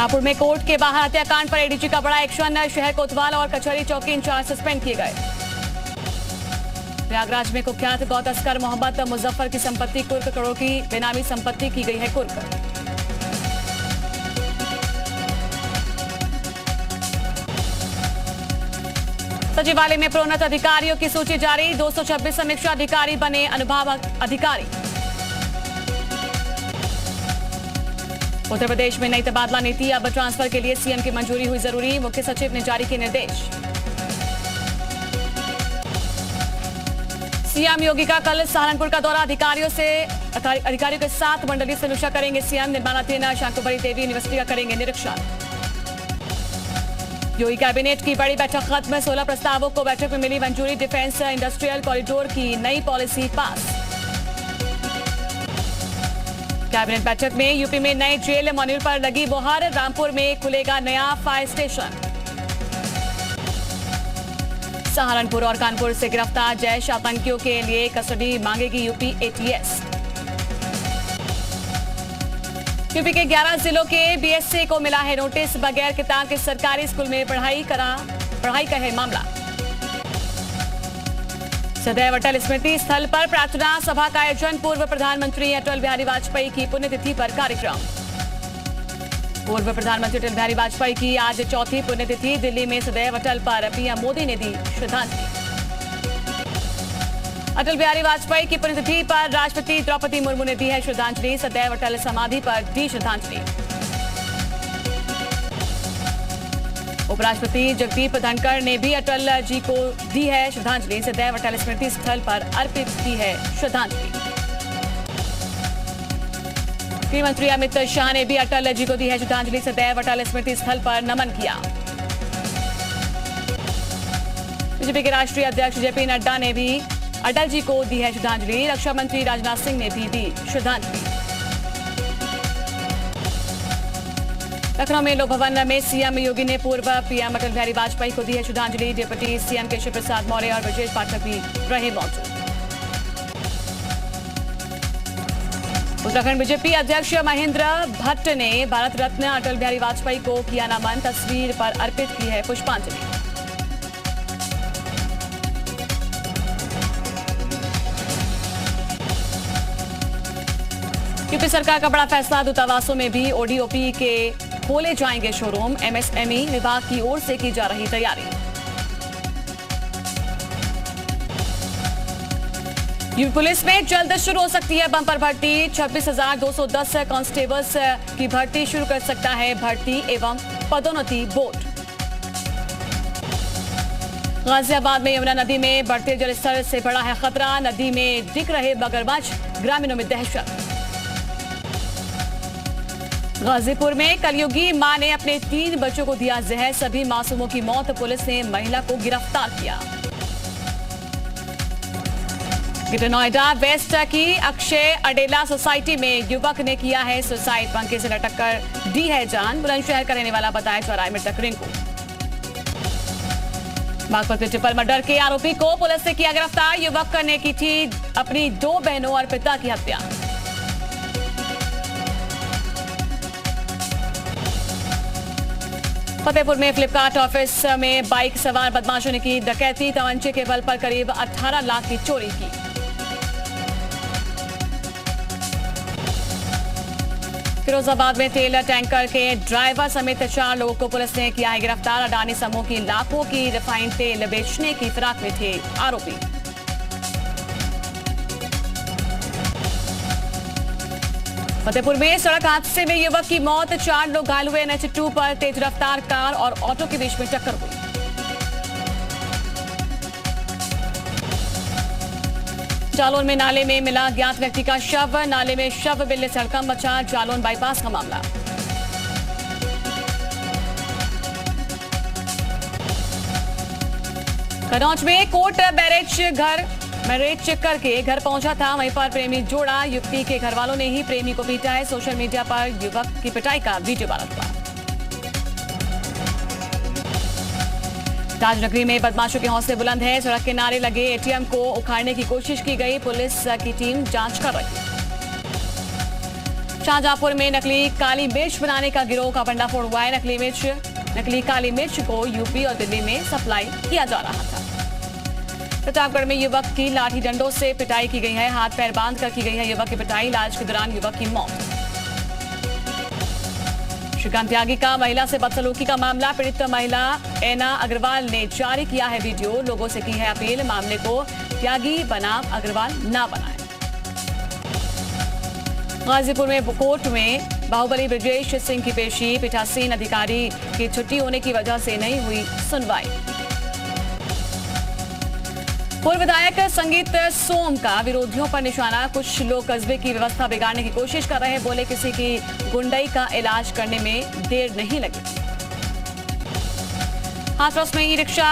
हापुड़ में कोर्ट के बाहर हत्याकांड पर एडीजी का बड़ा एक्शन। शहर कोतवाल और कचहरी चौकी इंचार्ज सस्पेंड किए गए। प्रयागराज में कुख्यात गौ तस्कर मोहम्मद मुजफ्फर की संपत्ति कुर्क, करोड़ की बेनामी संपत्ति की गई है कुर्क। सचिवालय में प्रोन्नत अधिकारियों की सूची जारी। 226 समीक्षा अधिकारी बने अनुभाग अधिकारी। उत्तर प्रदेश में नई तबादला नीति, अब ट्रांसफर के लिए सीएम की मंजूरी हुई जरूरी। मुख्य सचिव ने जारी किए निर्देश। सीएम योगी का कल सहारनपुर का दौरा। अधिकारियों के साथ मंडलीय समीक्षा करेंगे सीएम। निर्माणाधीन शांतुबरी देवी यूनिवर्सिटी का करेंगे निरीक्षण। योगी कैबिनेट की बड़ी बैठक खत्म। 16 प्रस्तावों को बैठक में मिली मंजूरी। डिफेंस इंडस्ट्रियल कॉरिडोर की नई पॉलिसी पास। कैबिनेट बैठक में यूपी में नए जेल मॉड्यूल पर लगी बोहर। रामपुर में खुलेगा नया फायर स्टेशन। सहारनपुर और कानपुर से गिरफ्तार जैश आतंकियों के लिए कस्टडी मांगेगी यूपी एटीएस। यूपी के 11 जिलों के बीएससी को मिला है नोटिस। बगैर किताब के सरकारी स्कूल में पढ़ाई का है मामला। सदैव अटल स्मृति स्थल पर प्रार्थना सभा का आयोजन। पूर्व प्रधानमंत्री अटल बिहारी वाजपेयी की पुण्यतिथि पर कार्यक्रम। पूर्व प्रधानमंत्री अटल बिहारी वाजपेयी की आज चौथी पुण्यतिथि। दिल्ली में सदैव अटल पर पीएम मोदी ने दी श्रद्धांजलि। अटल बिहारी वाजपेयी की पुण्यतिथि पर राष्ट्रपति द्रौपदी मुर्मू ने दी है श्रद्धांजलि। सदैव अटल समाधि पर दी श्रद्धांजलि। उपराष्ट्रपति जगदीप धनखड़ ने भी अटल जी को दी है श्रद्धांजलि। सदैव अटल स्मृति स्थल पर अर्पित की है श्रद्धांजलि। गृह मंत्री अमित शाह ने भी अटल जी को दी है श्रद्धांजलि। सदैव अटल स्मृति स्थल पर नमन किया। बीजेपी के राष्ट्रीय अध्यक्ष जेपी नड्डा ने भी अटल जी को दी है श्रद्धांजलि। रक्षा मंत्री राजनाथ सिंह ने भी दी श्रद्धांजलि। लखनऊ में लोक भवन में सीएम योगी ने पूर्व पीएम अटल बिहारी वाजपेयी को दी है श्रद्धांजलि। डिप्टी सीएम केशव प्रसाद मौर्य और ब्रजेश पाठक भी रहे मौजूद। उत्तराखंड बीजेपी अध्यक्ष महेंद्र भट्ट ने भारत रत्न अटल बिहारी वाजपेयी को किया नमन। तस्वीर पर अर्पित की है पुष्पांजलि। यूपी सरकार का बड़ा फैसला। दूतावासों में भी ओडीओपी के खोले जाएंगे शोरूम। एमएसएमई विभाग की ओर से की जा रही तैयारी। यूपी पुलिस में जल्द शुरू हो सकती है बंपर भर्ती। 26,210 कांस्टेबल्स की भर्ती शुरू कर सकता है भर्ती एवं पदोन्नति बोर्ड। गाजियाबाद में यमुना नदी में बढ़ते जलस्तर से बड़ा है खतरा। नदी में दिख रहे मगरमच्छ, ग्रामीणों में दहशत। गाजीपुर में कलयुगी मां ने अपने 3 बच्चों को दिया जहर। सभी मासूमों की मौत। पुलिस ने महिला को गिरफ्तार किया। ग्रेटर नोएडा वेस्ट की अक्षय अडेला सोसाइटी में युवक ने किया है सुसाइड। पंखे से लटक कर दी है जान। बुलंदशहर का रहने वाला बताया जा रहा है मृतक रिंकू। बागपत में ट्रिपल मर्डर के आरोपी को पुलिस ने किया गिरफ्तार। युवक ने की थी अपनी 2 बहनों और पिता की हत्या। फतेहपुर में फ्लिपकार्ट ऑफिस में बाइक सवार बदमाशों ने की डकैती। तमंचे के बल पर करीब 18 लाख की चोरी की। फिरोजाबाद में तेल टैंकर के ड्राइवर समेत 4 लोगों को पुलिस ने किया है गिरफ्तार। अडानी समूह की लाखों की रिफाइंड तेल बेचने की फिराक में थे आरोपी। फतेहपुर में सड़क हादसे में युवक की मौत। 4 लोग घायल हुए। NH2 पर तेज रफ्तार कार और ऑटो के बीच में टक्कर हुई। जालौन में नाले में मिला ज्ञात व्यक्ति का शव। नाले में शव मिलने से हड़कंप मचा। जालौन बाईपास का मामला। कन्नौज में कोर्ट मैरिज करके घर पहुंचा था। वहीं पर प्रेमी जोड़ा। युवती के घर वालों ने ही प्रेमी को पीटा है। सोशल मीडिया पर युवक की पिटाई का वीडियो वायरल हुआ। राजनगरी में बदमाशों के हौसले बुलंद है। सड़क किनारे लगे एटीएम को उखाड़ने की कोशिश की गई। पुलिस की टीम जांच कर रही है। शाहजहांपुर में नकली काली मिर्च बनाने का गिरोह का भंडाफोड़ हुआ है। नकली काली मिर्च को यूपी और दिल्ली में सप्लाई किया जा रहा था। प्रतापगढ़ में युवक की लाठी डंडों से पिटाई की गई है। हाथ पैर बांधकर की गई है युवक की पिटाई। इलाज के दौरान युवक की मौत। श्रीकांत त्यागी का महिला से बदसलूकी का मामला। पीड़ित महिला एना अग्रवाल ने जारी किया है वीडियो। लोगों से की है अपील, मामले को त्यागी बनाम अग्रवाल ना बनाएं। गाजीपुर में कोर्ट में बाहुबली ब्रजेश सिंह की पेशी। पीठासीन अधिकारी की छुट्टी होने की वजह से नहीं हुई सुनवाई। पूर्व विधायक संगीत सोम का विरोधियों पर निशाना। कुछ लोग कस्बे की व्यवस्था बिगाड़ने की कोशिश कर रहे हैं। बोले किसी की गुंडई का इलाज करने में देर नहीं लगी। हाथरस में ई रिक्शा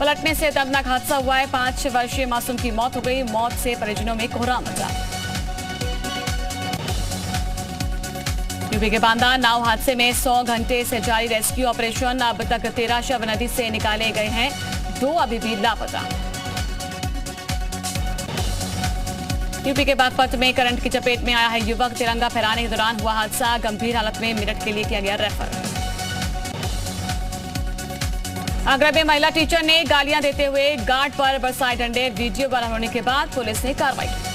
पलटने से दर्दनाक हादसा हुआ है। 5 वर्षीय मासूम की मौत हो गई। मौत से परिजनों में कोहराम मचा। यूपी के बांदा नाव हादसे में 100 घंटे से जारी रेस्क्यू ऑपरेशन। अब तक 13 शव नदी से निकाले गए हैं। 2 अभी भी लापता। यूपी के बागपत में करंट की चपेट में आया है युवक। तिरंगा फहराने के दौरान हुआ हादसा। गंभीर हालत में मेरठ के लिए किया गया रेफर। आगरा में महिला टीचर ने गालियां देते हुए गार्ड पर बरसाए डंडे। वीडियो वायरल होने के बाद पुलिस ने कार्रवाई की।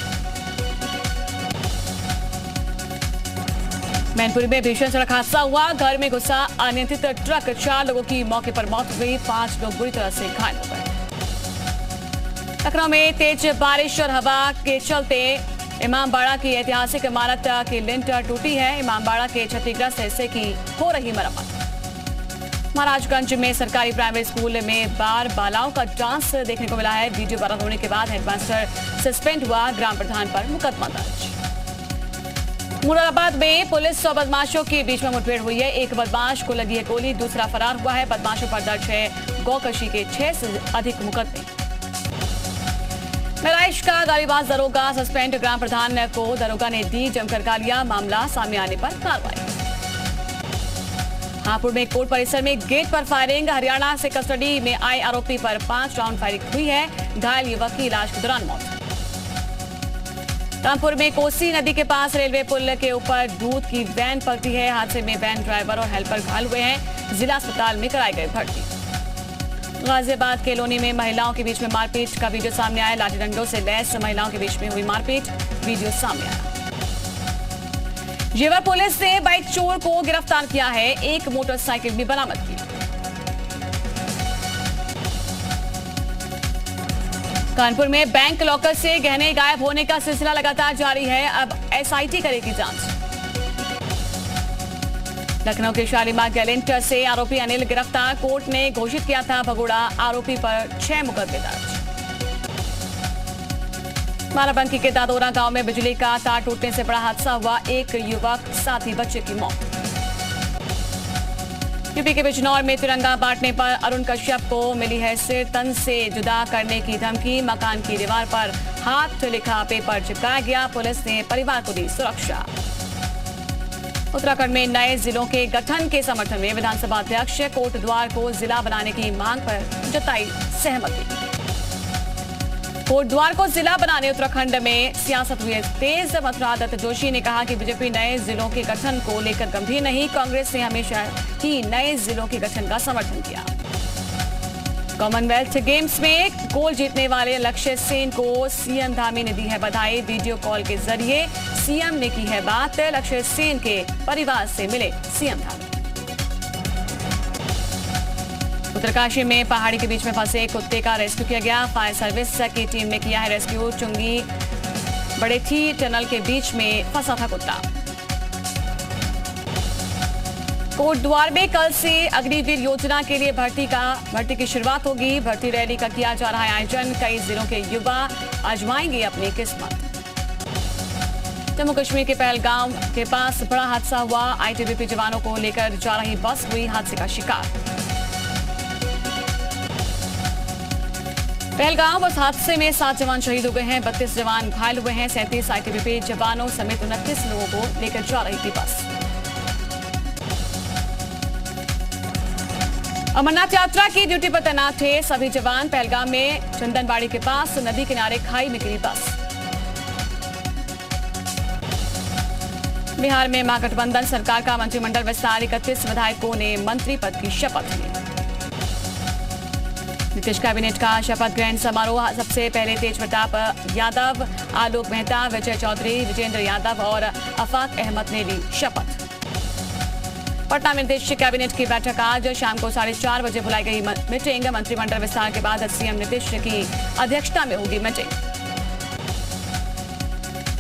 मैनपुरी में भीषण सड़क हादसा हुआ। घर में घुसा अनियंत्रित ट्रक। 4 लोगों की मौके पर मौत हो गई। 5 लोग बुरी तरह से घायल हो गए। लखनऊ में तेज बारिश और हवा के चलते इमामबाड़ा की ऐतिहासिक इमारत की लिंटर टूटी है। इमामबाड़ा के क्षतिग्रस्त हिस्से की हो रही मरम्मत। महाराजगंज में सरकारी प्राइमरी स्कूल में बार बालाओं का डांस देखने को मिला है। वीडियो वायरल होने के बाद हेडमास्टर सस्पेंड हुआ। ग्राम प्रधान पर मुकदमा दर्ज। मुरादाबाद में पुलिस और बदमाशों के बीच में मुठभेड़ हुई है। एक बदमाश को लगी है गोली, दूसरा फरार हुआ है। बदमाशों पर दर्ज है गौकशी के 6 से अधिक मुकदमे। महराइच का गालीबाज दरोगा सस्पेंड। ग्राम प्रधान को दरोगा ने दी जमकर गालियां। मामला सामने आने पर कार्रवाई। हापुड़ में कोर्ट परिसर में गेट पर फायरिंग। हरियाणा से कस्टडी में आए आरोपी पर 5 राउंड फायरिंग हुई है। घायल युवक की इलाज के दौरान मौत। रामपुर में कोसी नदी के पास रेलवे पुल के ऊपर दूध की वैन पलटी है। हादसे में वैन ड्राइवर और हेल्पर घायल हुए हैं। जिला अस्पताल में कराए गए भर्ती। गाजियाबाद के लोनी में महिलाओं के बीच में मारपीट का वीडियो सामने आया। लाठी डंडों से लैस महिलाओं के बीच में हुई मारपीट। वीडियो सामने आया। जेवर पुलिस ने बाइक चोर को गिरफ्तार किया है। एक मोटरसाइकिल भी बरामद की। कानपुर में बैंक लॉकर से गहने गायब होने का सिलसिला लगातार जारी है। अब एसआईटी करेगी जांच। लखनऊ के शालीमार गैलेंट से आरोपी अनिल गिरफ्तार। कोर्ट ने घोषित किया था भगोड़ा। आरोपी पर 6 मुकदमे दर्ज। बाराबंकी के दादोरा गांव में बिजली का तार टूटने से बड़ा हादसा हुआ। एक युवक साथ ही बच्चे की मौत। यूपी के बिजनौर में तिरंगा बांटने पर अरुण कश्यप को मिली है सिर तन से जुदा करने की धमकी। मकान की दीवार पर हाथ लिखा पेपर चिपकाया गया। पुलिस ने परिवार को दी सुरक्षा। उत्तराखंड में नए जिलों के गठन के समर्थन में विधानसभा अध्यक्ष कोटद्वार को जिला बनाने की मांग पर जताई सहमति। कोटद्वार को जिला बनाने उत्तराखंड में सियासत हुई तेज। मथुरा दत्त जोशी ने कहा कि बीजेपी नए जिलों के गठन को लेकर गंभीर नहीं। कांग्रेस ने हमेशा ही नए जिलों के गठन का समर्थन किया। कॉमनवेल्थ गेम्स में गोल्ड जीतने वाले लक्ष्य सेन को सीएम धामी ने दी है बधाई। वीडियो कॉल के जरिए सीएम ने की है बात। लक्ष्य सेन के परिवार से मिले सीएम धामी। उत्तरकाशी में पहाड़ी के बीच में फंसे कुत्ते का रेस्क्यू किया गया। फायर सर्विस की टीम ने किया है रेस्क्यू। चुंगी बड़ेठी टनल के बीच में फंसा था कुत्ता। कोटद्वार में कल से अग्निवीर योजना के लिए भर्ती की शुरुआत होगी। भर्ती रैली का किया जा रहा है आयोजन। कई जिलों के युवा आजमाएंगे अपनी किस्मत। जम्मू कश्मीर के पहलगाम के पास बड़ा हादसा हुआ। आईटीबीपी जवानों को लेकर जा रही बस हुई हादसे का शिकार। पहलगाम बस हादसे में 7 जवान शहीद हो गए हैं। 32 जवान घायल हुए हैं। 37 आईटीबीपी जवानों समेत 29 लोगों को लेकर जा रही थी बस। अमरनाथ यात्रा की ड्यूटी पर तैनात थे सभी जवान। पहलगाम में चंदनबाड़ी के पास नदी किनारे खाई में गिरी बस। बिहार में महागठबंधन सरकार का मंत्रिमंडल विस्तार, 31 विधायकों ने मंत्री पद की शपथ ली। नीतीश कैबिनेट का शपथ ग्रहण समारोह, सबसे पहले तेज प्रताप यादव, आलोक मेहता, विजय चौधरी, विजेंद्र यादव और अफाक अहमद ने ली शपथ। पटना में नीतीश कैबिनेट की बैठक आज शाम को 4:30 बजे बुलाई गई मीटिंग। मंत्रिमंडल विस्तार के बाद सीएम नीतीश की अध्यक्षता में होगी meeting.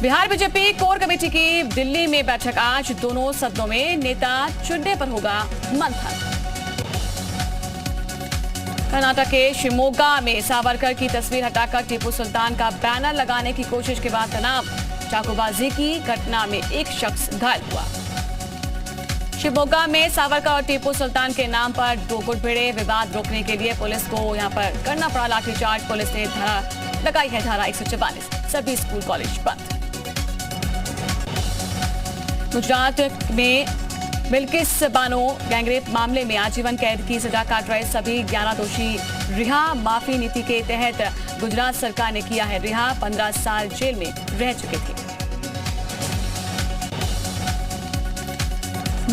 Bihar BJP core committee की दिल्ली में बैठक आज, दोनों सदनों में नेता चुनने पर होगा मंथन। कर्नाटक के शिवमोगा में सावरकर की तस्वीर हटाकर टीपू सुल्तान का बैनर लगाने की कोशिश के बाद तनाव, चाकूबाजी की घटना में एक शख्स घायल हुआ। शिवमोगा में सावरकर और टीपू सुल्तान के नाम पर दो गुट भिड़े, विवाद रोकने के लिए पुलिस को यहां पर करना पड़ा लाठीचार्ज। पुलिस ने लगाई है धारा 144, सभी स्कूल कॉलेज बंद। गुजरात में बिल्किस बानो गैंगरेप मामले में आजीवन कैद की सजा काट रहे सभी 11 दोषी रिहा। माफी नीति के तहत गुजरात सरकार ने किया है रिहा, 15 साल जेल में रह चुके थे।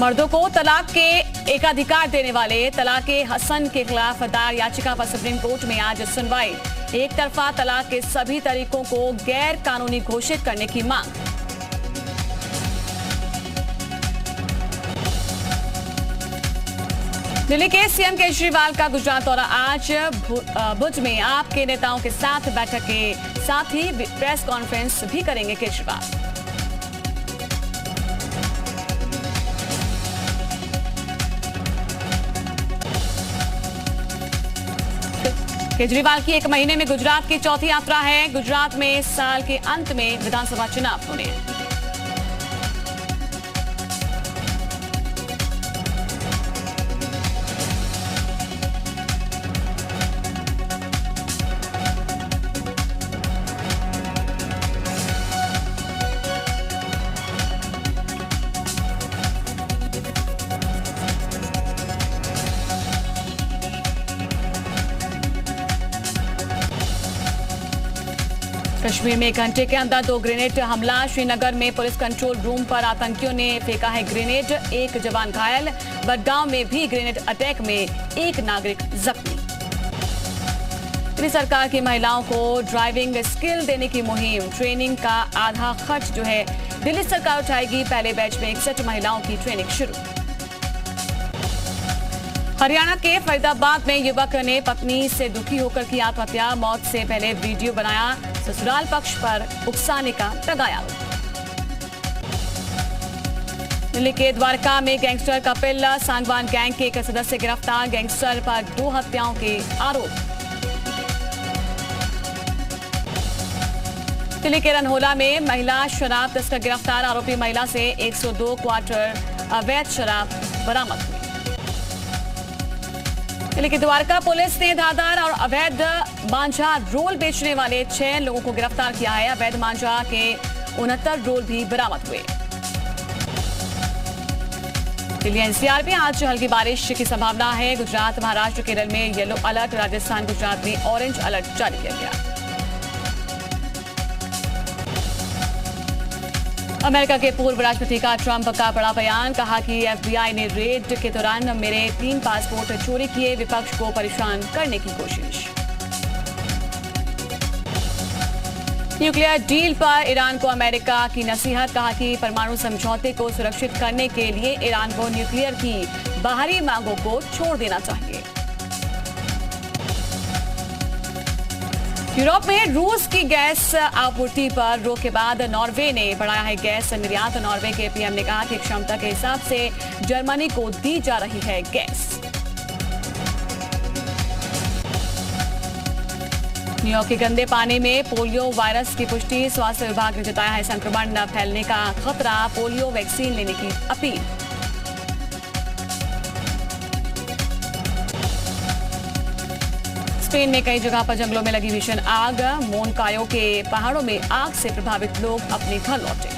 मर्दों को तलाक के एकाधिकार देने वाले तलाके हसन के खिलाफ दायर याचिका पर सुप्रीम कोर्ट में आज सुनवाई। एक तरफा तलाक के सभी तरीकों को गैर कानूनी घोषित करने की मांग। दिल्ली के सीएम केजरीवाल का गुजरात दौरा आज, भुज में आप के नेताओं के साथ बैठक के साथ ही प्रेस कॉन्फ्रेंस भी करेंगे केजरीवाल। केजरीवाल की एक महीने में गुजरात की चौथी यात्रा है। गुजरात में इस साल के अंत में विधानसभा चुनाव होने हैं। कश्मीर में 1 घंटे के अंदर 2 ग्रेनेड हमला। श्रीनगर में पुलिस कंट्रोल रूम पर आतंकियों ने फेंका है ग्रेनेड, 1 जवान घायल। बडगांव में भी ग्रेनेड अटैक में 1 नागरिक जख्मी। दिल्ली सरकार की महिलाओं को ड्राइविंग स्किल देने की मुहिम, ट्रेनिंग का आधा खर्च जो है दिल्ली सरकार उठाएगी। पहले बैच में 61 महिलाओं की ट्रेनिंग शुरू। हरियाणा के फरीदाबाद में युवक ने पत्नी से दुखी होकर की आत्महत्या। मौत से पहले वीडियो बनाया, ससुराल पक्ष पर उकसाने का लगाया। दिल्ली के द्वारका में गैंगस्टर कपिल सांगवान गैंग के एक सदस्य गिरफ्तार। गैंगस्टर पर 2 हत्याओं के आरोप। दिल्ली के रनहोला में महिला शराब तस्कर गिरफ्तार। आरोपी महिला से 102 क्वार्टर अवैध शराब बरामद हुई। दिल्ली की द्वारका पुलिस ने धारदार और अवैध मांझा रोल बेचने वाले 6 लोगों को गिरफ्तार किया है। अवैध मांझा के 69 रोल भी बरामद हुए। दिल्ली एनसीआर में आज हल्की बारिश की संभावना है। गुजरात, महाराष्ट्र, केरल में येलो अलर्ट, राजस्थान, गुजरात में ऑरेंज अलर्ट जारी किया गया। अमेरिका के पूर्व राष्ट्रपति का ट्रंप का बड़ा बयान, कहा कि एफबीआई ने रेड के दौरान मेरे 3 पासपोर्ट चोरी किए, विपक्ष को परेशान करने की कोशिश। न्यूक्लियर डील पर ईरान को अमेरिका की नसीहत, कहा कि परमाणु समझौते को सुरक्षित करने के लिए ईरान को न्यूक्लियर की बाहरी मांगों को छोड़ देना चाहिए। यूरोप में रूस की गैस आपूर्ति पर रोक के बाद नॉर्वे ने बढ़ाया है गैस निर्यात। नॉर्वे के पीएम ने कहा कि क्षमता के हिसाब से जर्मनी को दी जा रही है गैस। न्यूयॉर्क के गंदे पानी में पोलियो वायरस की पुष्टि, स्वास्थ्य विभाग ने जताया है संक्रमण न फैलने का खतरा। पोलियो वैक्सीन लेने की अपील। स्पेन में कई जगह पर जंगलों में लगी भीषण आग। मोनकायो के पहाड़ों में आग से प्रभावित लोग अपने घर लौटे।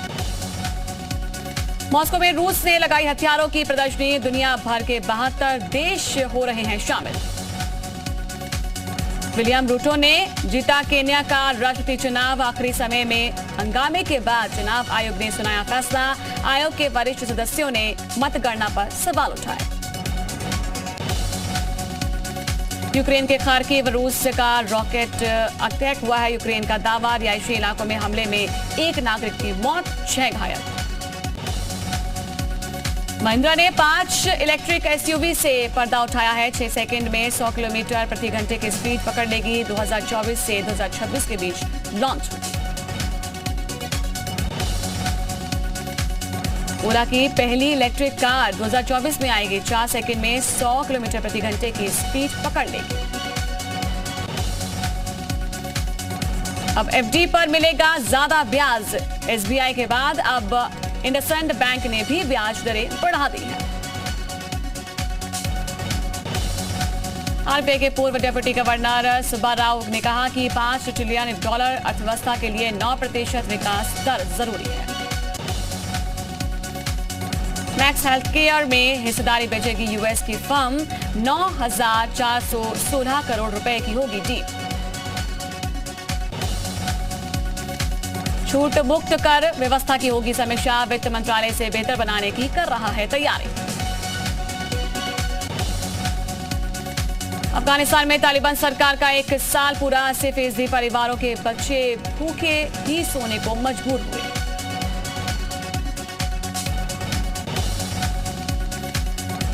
मॉस्को में रूस ने लगाई हथियारों की प्रदर्शनी, दुनिया भर के 72 देश हो रहे हैं शामिल। विलियम रूटो ने जीता केन्या का राष्ट्रपति चुनाव। आखिरी समय में हंगामे के बाद चुनाव आयोग ने सुनाया फैसला, आयोग के वरिष्ठ सदस्यों ने मतगणना पर सवाल उठाए। यूक्रेन के खार्किव रूस का रॉकेट अटैक हुआ है। यूक्रेन का दावा, रिहायशी इलाकों में हमले में एक नागरिक की मौत, 6 घायल। महिंद्रा ने 5 इलेक्ट्रिक एसयूवी से पर्दा उठाया है। 6 सेकंड में 100 किलोमीटर प्रति घंटे की स्पीड पकड़ लेगी। 2024 से 2026 के बीच लॉन्च होगी। ओला की पहली इलेक्ट्रिक कार 2024 में आएगी। 4 सेकंड में 100 किलोमीटर प्रति घंटे की स्पीड पकड़ लेगी। अब एफडी पर मिलेगा ज्यादा ब्याज। एसबीआई के बाद अब इंडसइंड बैंक ने भी ब्याज दरें बढ़ा दी हैं। आरबीआई के पूर्व डिप्टी गवर्नर सुब्बाराव ने कहा कि $5 ट्रिलियन अर्थव्यवस्था के लिए 9% विकास दर जरूरी है। मैक्स हेल्थ केयर में हिस्सेदारी बेचेगी यूएस की फर्म। 9,416 करोड़ रुपए की होगी डील। छूट मुक्त कर व्यवस्था की होगी समीक्षा। वित्त मंत्रालय से बेहतर बनाने की कर रहा है तैयारी। अफगानिस्तान में तालिबान सरकार का 1 साल पूरा। 80% परिवारों के बच्चे भूखे ही सोने को मजबूर हुए।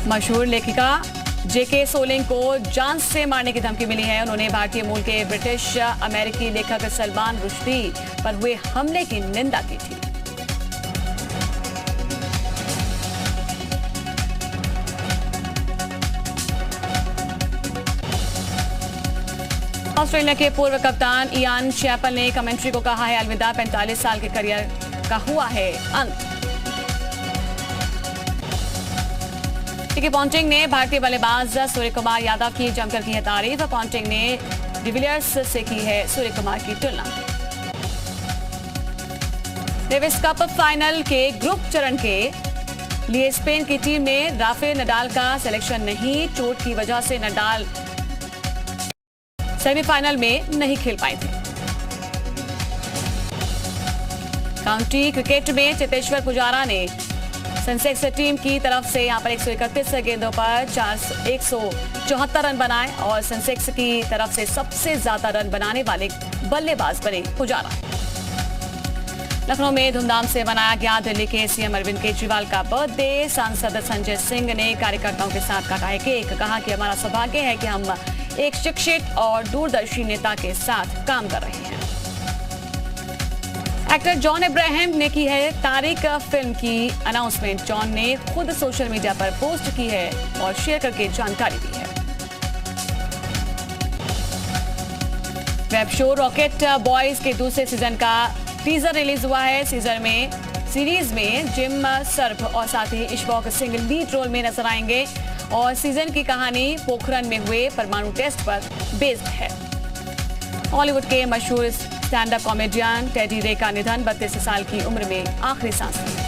मशहूर लेखिका जेके सोलिंग को जान से मारने की धमकी मिली है। उन्होंने भारतीय मूल के ब्रिटिश अमेरिकी लेखक सलमान रुश्दी पर हुए हमले की निंदा की थी। ऑस्ट्रेलिया के पूर्व कप्तान इयान चैपल ने कमेंट्री को कहा है अलविदा। 45 साल के करियर का हुआ है अंत। रिकी पॉन्टिंग ने भारतीय बल्लेबाज सूर्य कुमार यादव की जमकर की है तारीफ। पॉन्टिंग ने डिविलियर्स से की है सूर्य कुमार की तुलना। डेविस कप फाइनल के ग्रुप चरण के लिए स्पेन की टीम में राफेल नडाल का सिलेक्शन नहीं। चोट की वजह से नडाल सेमीफाइनल में नहीं खेल पाए थे। काउंटी क्रिकेट में चेतेश्वर पुजारा ने सेंसेक्स टीम की तरफ से यहां पर 131 गेंदों पर 174 रन बनाए और सेंसेक्स की तरफ से सबसे ज्यादा रन बनाने वाले बल्लेबाज बने पुजारा। लखनऊ में धूमधाम से मनाया गया दिल्ली के सीएम अरविंद केजरीवाल का बर्थडे। सांसद संजय सिंह ने कार्यकर्ताओं के साथ काटा है केक। कहा कि हमारा सौभाग्य है कि हम एक शिक्षित और दूरदर्शी नेता के साथ काम कर रहे हैं। एक्टर जॉन इब्राहिम ने की है तारिक फिल्म की अनाउंसमेंट। जॉन ने खुद सोशल मीडिया पर पोस्ट की है और शेयर करके जानकारी दी है। वेब शो रॉकेट बॉयज के दूसरे सीजन का टीजर रिलीज हुआ है। सीरीज में जिम सर्फ और साथ ही इशफाक सिंह लीड रोल में नजर आएंगे और सीजन की कहानी पोखरण में हुए परमाणु टेस्ट पर बेस्ड है। हॉलीवुड के मशहूर स्टैंड अप कॉमेडियन टेडी रे का निधन। 32 साल की उम्र में आखिरी सांस ली।